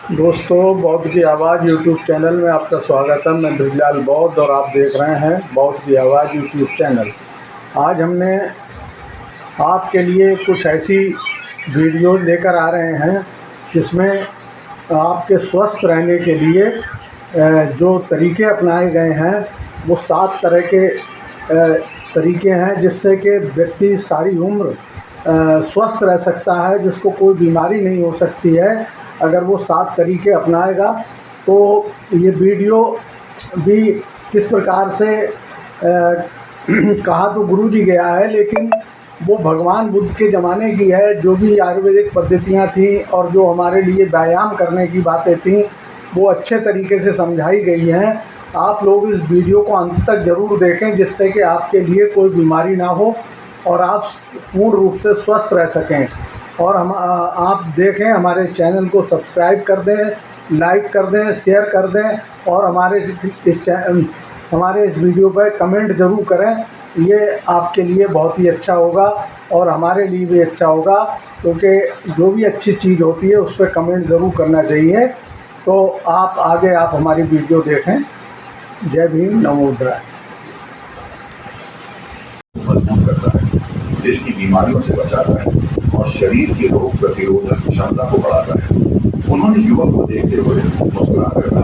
दोस्तों, बौद्ध की आवाज़ यूट्यूब चैनल में आपका स्वागत है। मैं ब्रिजलाल बौद्ध और आप देख रहे हैं बौद्ध की आवाज़ यूट्यूब चैनल। आज हमने आपके लिए कुछ ऐसी वीडियो लेकर आ रहे हैं जिसमें आपके स्वस्थ रहने के लिए जो तरीके अपनाए गए हैं वो 7 तरह के तरीके हैं जिससे कि व्यक्ति सारी उम्र स्वस्थ रह सकता है, जिसको कोई बीमारी नहीं हो सकती है अगर वो 7 तरीके अपनाएगा। तो ये वीडियो भी किस प्रकार से कहा तो गुरु जी गया है, लेकिन वो भगवान बुद्ध के ज़माने की है। जो भी आयुर्वेदिक पद्धतियाँ थीं और जो हमारे लिए व्यायाम करने की बातें थीं वो अच्छे तरीके से समझाई गई हैं। आप लोग इस वीडियो को अंत तक ज़रूर देखें जिससे कि आपके लिए कोई बीमारी ना हो और आप पूर्ण रूप से स्वस्थ रह सकें। और आप देखें, हमारे चैनल को सब्सक्राइब कर दें, लाइक कर दें, शेयर कर दें और हमारे इस वीडियो पर कमेंट ज़रूर करें। ये आपके लिए बहुत ही अच्छा होगा और हमारे लिए भी अच्छा होगा, क्योंकि जो भी अच्छी चीज़ होती है उस पर कमेंट ज़रूर करना चाहिए। तो आप हमारी वीडियो देखें। जय भीम, नमो बुद्धाय। मजबूत करता है, दिल की बीमारियों से बचाता है और शरीर की रोग प्रतिरोधक क्षमता को बढ़ाता है। उन्होंने युवक को देखते हुए मुस्कुराकर कहा,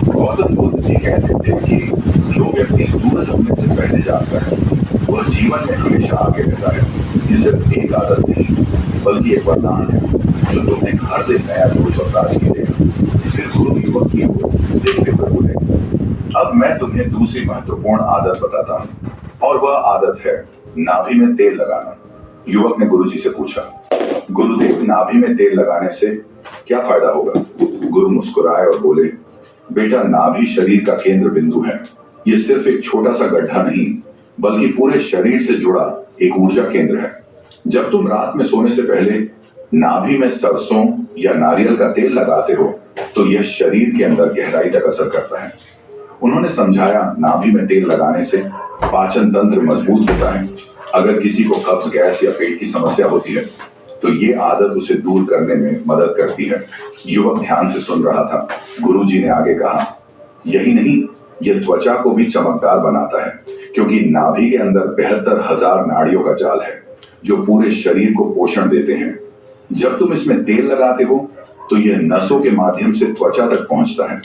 गौतम बुद्ध जी कहते थे कि जो व्यक्ति सूरज उगने से पहले जागता है वह जीवन में हमेशा आगे रहता है। ये सिर्फ एक आदत नहीं बल्कि एक वरदान है जो तुम्हें हर दिन नया जोश और ताजगी देगा। फिर गुरु युवक की ओर देखते हुए बोले, अब मैं तुम्हें दूसरी महत्वपूर्ण आदत बताता हूँ और वह आदत है नाभि में तेल लगाना। युवक ने गुरुजी से पूछा, गुरुदेव, नाभि में तेल लगाने से क्या फायदा होगा? गुरु मुस्कुराए और बोले, बेटा, नाभि शरीर का केंद्र बिंदु है। ये सिर्फ एक छोटा सा गड्ढा नहीं बल्कि पूरे शरीर से जुड़ा एक ऊर्जा केंद्र है। जब तुम रात में सोने से पहले नाभि में सरसों या नारियल का तेल लगाते हो तो यह शरीर के अंदर गहराई तक असर करता है। उन्होंने समझाया, नाभि में तेल लगाने से पाचन तंत्र मजबूत होता है। अगर किसी को कब्ज, गैस या पेट की समस्या होती है तो ये आदत उसे दूर करने में मदद करती है। युवक ध्यान से सुन रहा था। गुरुजी ने आगे कहा, यही नहीं, यह त्वचा को भी चमकदार बनाता है, क्योंकि नाभि के अंदर 72,000 नाड़ियों का जाल है जो पूरे शरीर को पोषण देते हैं। जब तुम इसमें तेल लगाते हो तो यह नसों के माध्यम से त्वचा तक पहुंचता है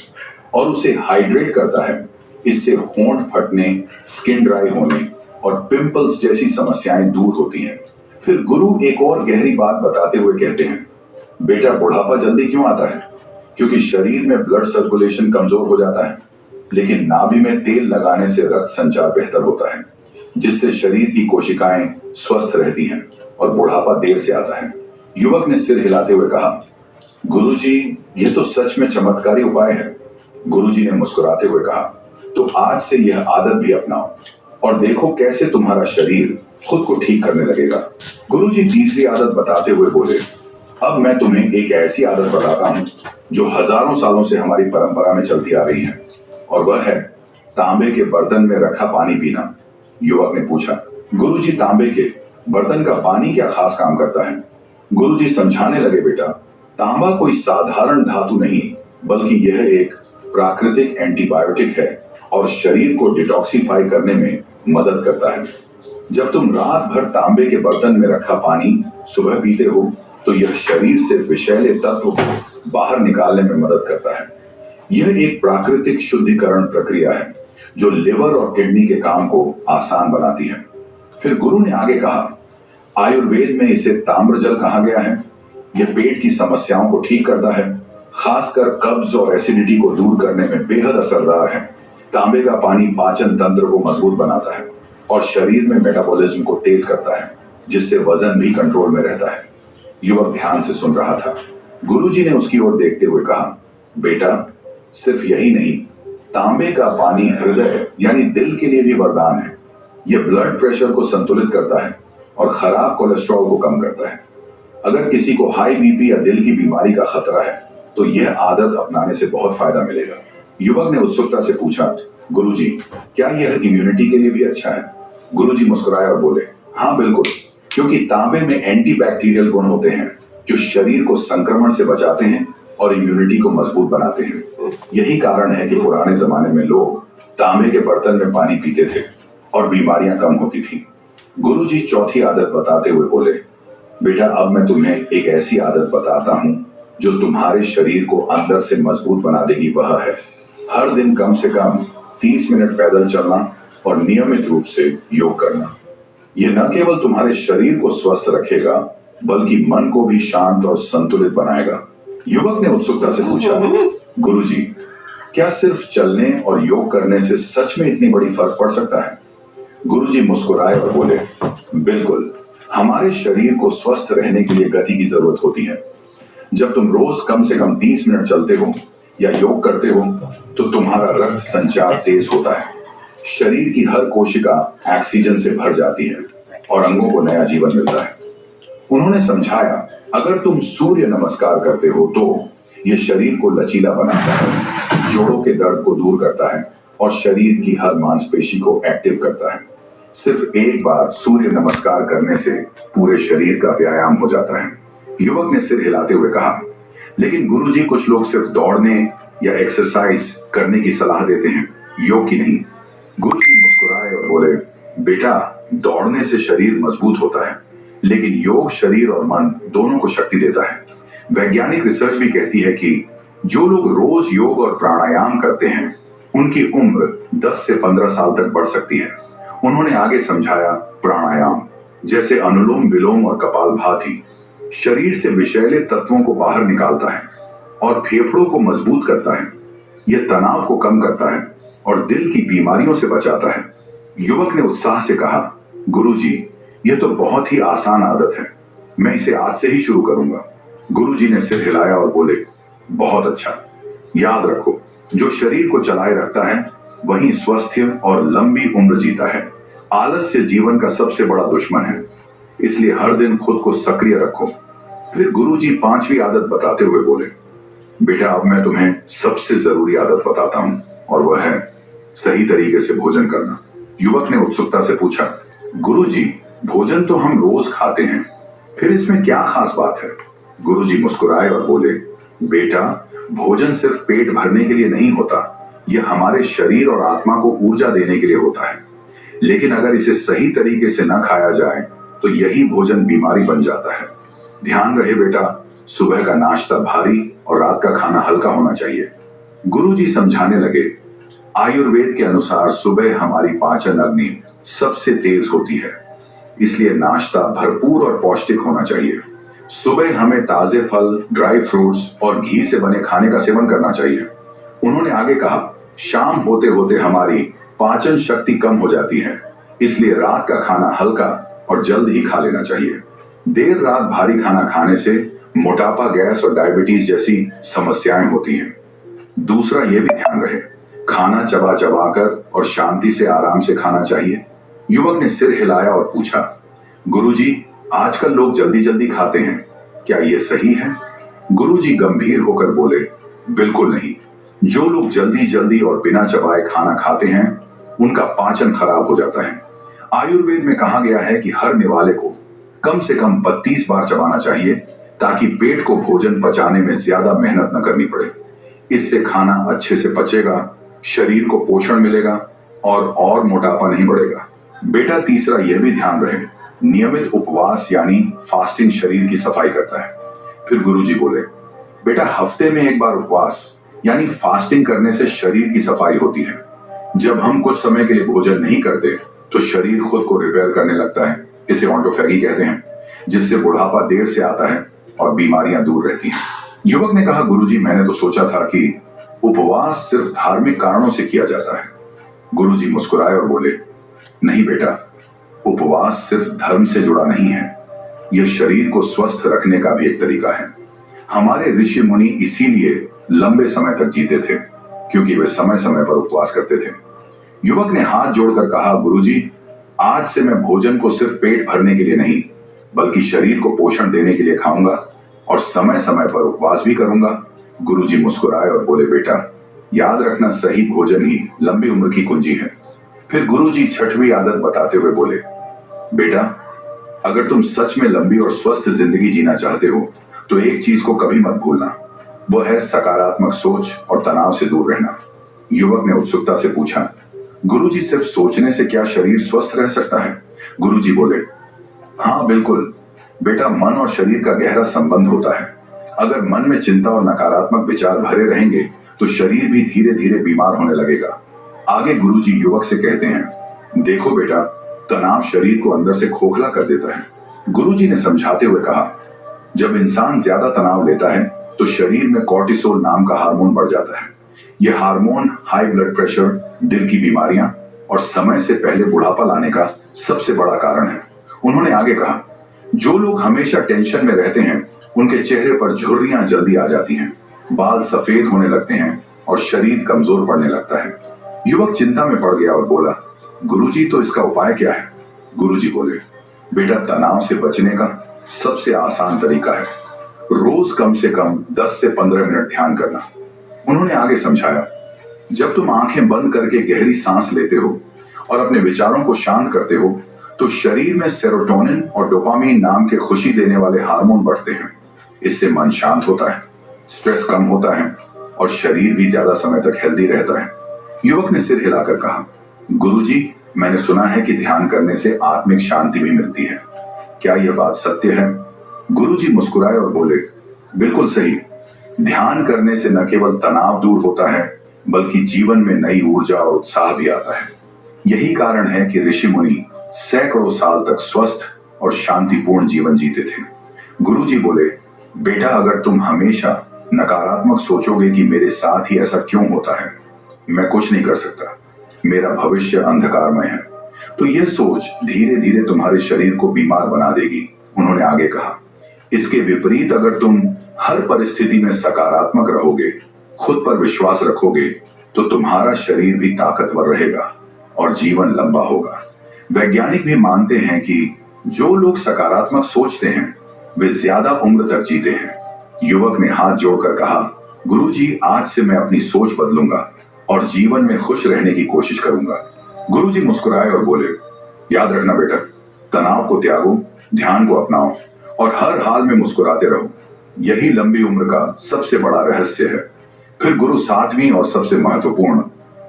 और उसे हाइड्रेट करता है। इससे होंठ फटने, स्किन ड्राई होने और पिंपल्स जैसी समस्याएं दूर होती हैं। फिर गुरु एक और गहरी बात बताते हुए कहते हैं, बेटा, बुढ़ापा जल्दी क्यों आता है? क्योंकि शरीर में ब्लड सर्कुलेशन कमजोर हो जाता है, लेकिन नाभि में तेल लगाने से रक्त संचार बेहतर होता है, जिससे शरीर की कोशिकाएं स्वस्थ रहती हैं और बुढ़ापा देर से आता है। युवक ने सिर हिलाते हुए कहा, गुरुजी, यह तो सच में चमत्कारी उपाय है। गुरुजी ने मुस्कुराते हुए कहा, तो आज से यह आदत भी अपनाओ और देखो कैसे तुम्हारा शरीर खुद को ठीक करने लगेगा। गुरुजी तीसरी आदत बताते हुए बोले, अब मैं तुम्हें एक ऐसी आदत बताता हूँ जो हजारों सालों से हमारी परंपरा में चलती आ रही है, और वह है तांबे के बर्तन में रखा पानी पीना। युवक ने पूछा, गुरुजी, तांबे के बर्तन का पानी क्या खास काम करता है? गुरुजी समझाने लगे, बेटा, तांबा कोई साधारण धातु नहीं बल्कि यह एक प्राकृतिक एंटीबायोटिक है और शरीर को डिटॉक्सिफाई करने में मदद करता है। जब तुम रात भर तांबे के बर्तन में रखा पानी सुबह पीते हो तो यह शरीर से विषैले तत्व को बाहर निकालने में मदद करता है। यह एक प्राकृतिक शुद्धिकरण प्रक्रिया है जो लिवर और किडनी के काम को आसान बनाती है। फिर गुरु ने आगे कहा, आयुर्वेद में इसे ताम्रजल कहा गया है। यह पेट की समस्याओं को ठीक करता है, खासकर कब्ज और एसिडिटी को दूर करने में बेहद असरदार है। तांबे का पानी पाचन तंत्र को मजबूत बनाता है और शरीर में मेटाबॉलिज्म को तेज करता है, जिससे वजन भी कंट्रोल में रहता है। युवक ध्यान से सुन रहा था। गुरुजी ने उसकी ओर देखते हुए कहा, बेटा, सिर्फ यही नहीं, तांबे का पानी हृदय यानी दिल के लिए भी वरदान है। यह ब्लड प्रेशर को संतुलित करता है और खराब कोलेस्ट्रॉल को कम करता है। अगर किसी को हाई बीपी या दिल की बीमारी का खतरा है तो यह आदत अपनाने से बहुत फायदा मिलेगा। युवक ने उत्सुकता से पूछा, गुरुजी, क्या यह इम्यूनिटी के लिए भी अच्छा है? गुरुजी मुस्कुराए और बोले, हाँ बिल्कुल, क्योंकि तांबे में एंटीबैक्टीरियल गुण होते हैं जो शरीर को संक्रमण से बचाते हैं और इम्यूनिटी को मजबूत बनाते हैं। यही कारण है कि पुराने जमाने में लोग तांबे के बर्तन में पानी पीते थे और बीमारियां कम होती थी। गुरुजी चौथी आदत बताते हुए बोले, बेटा अब मैं तुम्हें एक ऐसी आदत बताता हूं जो तुम्हारे शरीर को अंदर से मजबूत बना देगी। वह है हर दिन कम से कम 30 मिनट पैदल चलना और नियमित रूप से योग करना। यह न केवल तुम्हारे शरीर को स्वस्थ रखेगा बल्कि मन को भी शांत और संतुलित बनाएगा। युवक ने उत्सुकता से पूछा, गुरुजी क्या सिर्फ चलने और योग करने से सच में इतनी बड़ी फर्क पड़ सकता है? गुरुजी मुस्कुराए और बोले, बिल्कुल, हमारे शरीर को स्वस्थ रहने के लिए गति की जरूरत होती है। जब तुम रोज कम से कम 30 मिनट चलते हो या योग करते हो तो तुम्हारा रक्त संचार तेज होता है, शरीर की हर कोशिका ऑक्सीजन से भर जाती है और अंगों को नया जीवन मिलता है। उन्होंने समझाया, अगर तुम सूर्य नमस्कार करते हो तो यह शरीर को लचीला बनाता है, जोड़ों के दर्द को दूर करता है और शरीर की हर मांसपेशी को एक्टिव करता है। सिर्फ एक बार सूर्य नमस्कार करने से पूरे शरीर का व्यायाम हो जाता है। युवक ने सिर हिलाते हुए कहा, लेकिन गुरुजी कुछ लोग सिर्फ दौड़ने या एक्सरसाइज करने की सलाह देते हैं, योग की नहीं। गुरुजी मुस्कुराए और बोले, बेटा दौड़ने से शरीर मजबूत होता है लेकिन योग शरीर और मन दोनों को शक्ति देता है। वैज्ञानिक रिसर्च भी कहती है कि जो लोग रोज योग और प्राणायाम करते हैं उनकी उम्र 10 से 15 साल तक बढ़ सकती है। उन्होंने आगे समझाया, प्राणायाम जैसे अनुलोम विलोम और कपालभाति शरीर से विषैले तत्वों को बाहर निकालता है और फेफड़ों को मजबूत करता है। यह तनाव को कम करता है और दिल की बीमारियों से बचाता है। युवक ने उत्साह से कहा, गुरुजी यह तो बहुत ही आसान आदत है, मैं इसे आज से ही शुरू करूंगा। गुरुजी ने सिर हिलाया और बोले, बहुत अच्छा, याद रखो जो शरीर को चलाए रखता है वही स्वस्थ और लंबी उम्र जीता है। आलस्य जीवन का सबसे बड़ा दुश्मन है, इसलिए हर दिन खुद को सक्रिय रखो। फिर गुरुजी 5वीं आदत बताते हुए बोले, बेटा अब मैं तुम्हें सबसे जरूरी आदत बताता हूं और वह है सही तरीके से भोजन करना। युवक ने उत्सुकता से पूछा, गुरुजी भोजन तो हम रोज खाते हैं, फिर इसमें क्या खास बात है? गुरुजी मुस्कुराए और बोले, बेटा भोजन सिर्फ पेट भरने के लिए नहीं होता, यह हमारे शरीर और आत्मा को ऊर्जा देने के लिए होता है। लेकिन अगर इसे सही तरीके से न खाया जाए तो यही भोजन बीमारी बन जाता है। ध्यान रहे बेटा, सुबह का नाश्ता भारी और रात का खाना हल्का होना चाहिए। गुरुजी समझाने लगे, आयुर्वेद के अनुसार सुबह हमारी पाचन अग्नि सबसे तेज होती है, इसलिए नाश्ता भरपूर और पौष्टिक होना चाहिए। सुबह हमें ताजे फल, ड्राई फ्रूट्स और घी से बने खाने का सेवन करना चाहिए। उन्होंने आगे कहा, शाम होते होते हमारी पाचन शक्ति कम हो जाती है, इसलिए रात का खाना हल्का और जल्द ही खा लेना चाहिए। देर रात भारी खाना खाने से मोटापा, गैस और डायबिटीज जैसी समस्याएं होती हैं। दूसरा ये भी ध्यान रहे, खाना चबा चबा कर और शांति से आराम से खाना चाहिए। युवक ने सिर हिलाया और पूछा, गुरुजी आजकल लोग जल्दी जल्दी खाते हैं, क्या ये सही है? गुरुजी गंभीर होकर बोले, बिल्कुल नहीं। जो लोग जल्दी जल्दी और बिना चबाए खाना खाते हैं उनका पाचन खराब हो जाता है। आयुर्वेद में कहा गया है कि हर निवाले को कम से कम 32 बार चबाना चाहिए ताकि पेट को भोजन पचाने में ज्यादा मेहनत न करनी पड़े। इससे खाना अच्छे से पचेगा, शरीर को पोषण मिलेगा और मोटापा नहीं बढ़ेगा। बेटा तीसरा यह भी ध्यान रहे, नियमित उपवास यानी फास्टिंग शरीर की सफाई करता है। फिर गुरुजी बोले, बेटा हफ्ते में एक बार उपवास यानी फास्टिंग करने से शरीर की सफाई होती है। जब हम कुछ समय के लिए भोजन नहीं करते तो शरीर खुद को रिपेयर करने लगता है, इसे ऑटोफैगी कहते हैं, जिससे बुढ़ापा देर से आता है और बीमारियां दूर रहती हैं। युवक ने कहा, गुरुजी मैंने तो सोचा था कि उपवास सिर्फ धार्मिक कारणों से किया जाता है। गुरुजी मुस्कुराए और बोले, नहीं बेटा, उपवास सिर्फ धर्म से जुड़ा नहीं है, यह शरीर को स्वस्थ रखने का भी एक तरीका है। हमारे ऋषि मुनि इसीलिए लंबे समय तक जीते थे क्योंकि वे समय समय पर उपवास करते थे। युवक ने हाथ जोड़कर कहा, गुरुजी आज से मैं भोजन को सिर्फ पेट भरने के लिए नहीं बल्कि शरीर को पोषण देने के लिए खाऊंगा और समय समय पर उपवास भी करूंगा। गुरुजी मुस्कुराए और बोले, बेटा याद रखना सही भोजन ही लंबी उम्र की कुंजी है। फिर गुरुजी 6वीं आदत बताते हुए बोले, बेटा अगर तुम सच में लंबी और स्वस्थ जिंदगी जीना चाहते हो तो एक चीज को कभी मत भूलना, वो है सकारात्मक सोच और तनाव से दूर रहना। युवक ने उत्सुकता से पूछा, गुरुजी सिर्फ सोचने से क्या शरीर स्वस्थ रह सकता है? गुरुजी बोले, हाँ बिल्कुल बेटा, मन और शरीर का गहरा संबंध होता है। अगर मन में चिंता और नकारात्मक विचार भरे रहेंगे तो शरीर भी धीरे धीरे बीमार होने लगेगा। आगे गुरुजी युवक से कहते हैं, देखो बेटा, तनाव शरीर को अंदर से खोखला कर देता है। गुरुजी ने समझाते हुए कहा, जब इंसान ज्यादा तनाव लेता है तो शरीर में कॉर्टिसोल नाम का हार्मोन बढ़ जाता है। यह हार्मोन हाई ब्लड प्रेशर, दिल की बीमारियां और समय से पहले बुढ़ापा लाने का सबसे बड़ा कारण है। उन्होंने आगे कहा, जो लोग हमेशा टेंशन में रहते हैं उनके चेहरे पर झुर्रियां जल्दी आ जाती हैं, बाल सफेद होने लगते हैं और शरीर कमजोर पड़ने लगता है। युवक चिंता में पड़ गया और बोला, गुरुजी तो इसका उपाय क्या है? गुरुजी बोले, बेटा, तनाव से बचने का सबसे आसान तरीका है रोज कम से कम 10 से 15 मिनट ध्यान करना। उन्होंने आगे समझाया, जब तुम आंखें बंद करके गहरी सांस लेते हो और अपने विचारों को शांत करते हो तो शरीर में सेरोटोनिन और डोपामीन नाम के खुशी देने वाले हार्मोन बढ़ते हैं। इससे मन शांत होता है, स्ट्रेस कम होता है और शरीर भी ज्यादा समय तक हेल्दी रहता है। युवक ने सिर हिलाकर कहा, गुरुजी, मैंने सुना है कि ध्यान करने से आत्मिक शांति भी मिलती है, क्या यह बात सत्य है? गुरुजी मुस्कुराए और बोले, बिल्कुल सही। ध्यान करने से न केवल तनाव दूर होता है बल्कि जीवन में नई ऊर्जा और उत्साह भी आता है। यही कारण है कि ऋषि मुनि सैकड़ों साल तक स्वस्थ और शांतिपूर्ण जीवन जीते थे। गुरुजी बोले, बेटा, अगर तुम हमेशा नकारात्मक सोचोगे कि मेरे साथ ही ऐसा क्यों होता है, मैं कुछ नहीं कर सकता, मेरा भविष्य अंधकारमय है, तो यह सोच धीरे धीरे तुम्हारे शरीर को बीमार बना देगी। उन्होंने आगे कहा, इसके विपरीत अगर तुम हर परिस्थिति में सकारात्मक रहोगे, खुद पर विश्वास रखोगे, तो तुम्हारा शरीर भी ताकतवर रहेगा और जीवन लंबा होगा। वैज्ञानिक भी मानते हैं कि जो लोग सकारात्मक सोचते हैं वे ज्यादा उम्र तक जीते हैं। युवक ने हाथ जोड़कर कहा, गुरुजी, आज से मैं अपनी सोच बदलूंगा और जीवन में खुश रहने की कोशिश करूंगा। गुरुजी मुस्कुराए और बोले, याद रखना बेटा, तनाव को त्यागो, ध्यान को अपनाओ और हर हाल में मुस्कुराते रहो। यही लंबी उम्र का सबसे बड़ा रहस्य है। फिर गुरु 7वीं और सबसे महत्वपूर्ण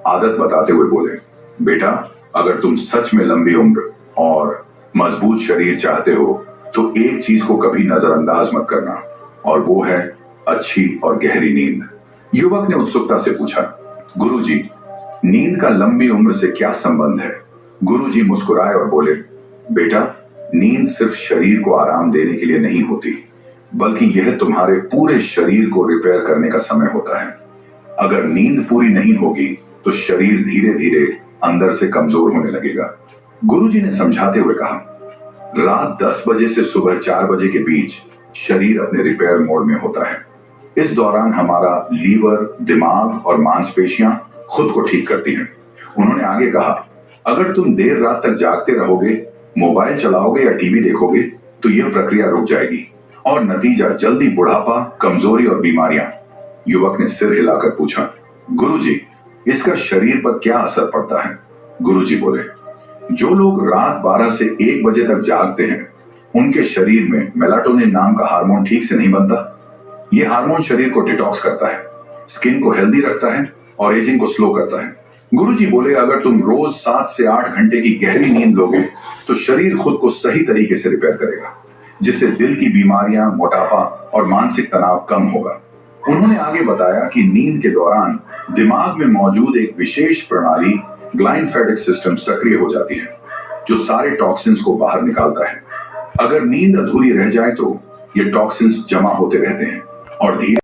आदत बताते हुए बोले, बेटा, अगर तुम सच में लंबी उम्र और मजबूत शरीर चाहते हो तो एक चीज को कभी नजरअंदाज मत करना, और वो है अच्छी और गहरी नींद। युवक ने उत्सुकता से पूछा, गुरुजी, नींद का लंबी उम्र से क्या संबंध है? गुरुजी मुस्कुराए और बोले, बेटा, नींद सिर्फ शरीर को आराम देने के लिए नहीं होती, बल्कि यह तुम्हारे पूरे शरीर को रिपेयर करने का समय होता है। अगर नींद पूरी नहीं होगी तो शरीर धीरे धीरे अंदर से कमजोर होने लगेगा। गुरुजी ने समझाते हुए कहा, रात 10 बजे से सुबह 4 बजे के बीच शरीर अपने रिपेयर मोड में होता है। इस दौरान हमारा लीवर, दिमाग और मांसपेशियां खुद को ठीक करती हैं। उन्होंने आगे कहा, अगर तुम देर रात तक जागते रहोगे, मोबाइल चलाओगे या टीवी देखोगे तो यह प्रक्रिया रुक जाएगी और नतीजा जल्दी बुढ़ापा, कमजोरी और बीमारियां। युवक ने सिर हिलाकर पूछा, गुरुजी, इसका शरीर पर क्या असर पड़ता है? गुरुजी बोले, जो लोग रात 12 से 1 बजे तक जागते हैं उनके शरीर में मेलाटोनिन नाम का हार्मोन ठीक से नहीं बनता। यह हार्मोन शरीर को डिटॉक्स करता है, स्किन को हेल्दी रखता है और एजिंग को स्लो करता है। गुरुजी बोले, अगर तुम रोज 7 से 8 घंटे की गहरी नींद लोगे तो शरीर खुद को सही तरीके से रिपेयर करेगा, जिससे दिल की बीमारियां, मोटापा और मानसिक तनाव कम होगा। उन्होंने आगे बताया कि नींद के दौरान दिमाग में मौजूद एक विशेष प्रणाली ग्लाइम्फेटिक सिस्टम सक्रिय हो जाती है, जो सारे टॉक्सिन्स को बाहर निकालता है। अगर नींद अधूरी रह जाए तो ये टॉक्सिन्स जमा होते रहते हैं और धीरे